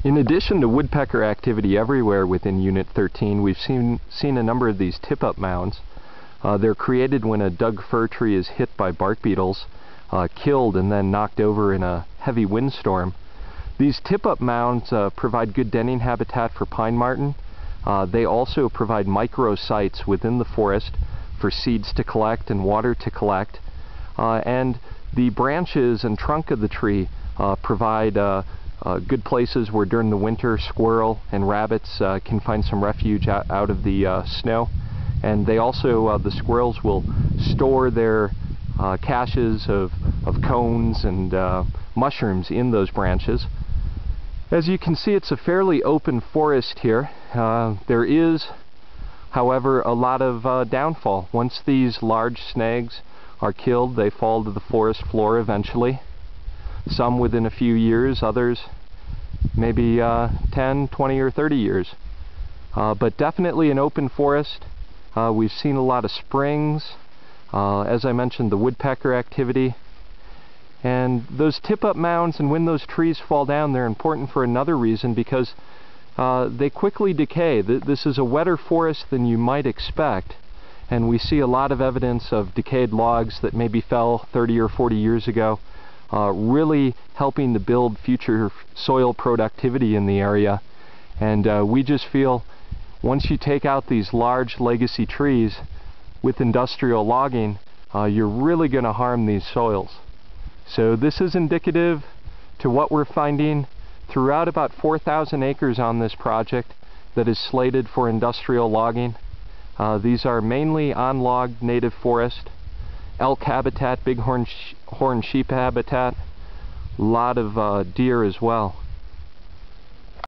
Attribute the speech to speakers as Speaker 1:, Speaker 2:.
Speaker 1: In addition to woodpecker activity everywhere within Unit 13, we've seen a number of these tip-up mounds. They're created when a Doug fir tree is hit by bark beetles, killed and then knocked over in a heavy windstorm. These tip-up mounds provide good denning habitat for pine marten. They also provide micro-sites within the forest for seeds to collect and water to collect. And the branches and trunk of the tree provide good places where during the winter squirrel and rabbits can find some refuge out of the snow. And they also, the squirrels will store their caches of cones and mushrooms in those branches. As you can see, it's a fairly open forest here. There is, however, a lot of downfall. Once these large snags are killed, they fall to the forest floor eventually. Some within a few years, others maybe 10, 20, or 30 years. But definitely an open forest. We've seen a lot of springs, as I mentioned, the woodpecker activity. And those tip-up mounds, and when those trees fall down, they're important for another reason, because they quickly decay. This is a wetter forest than you might expect, and we see a lot of evidence of decayed logs that maybe fell 30 or 40 years ago, really helping to build future soil productivity in the area. And we just feel once you take out these large legacy trees with industrial logging, you're really going to harm these soils. So this is indicative to what we're finding throughout about 4,000 acres on this project that is slated for industrial logging. These are mainly on-logged native forest, elk habitat, bighorn sheep habitat, a lot of deer as well.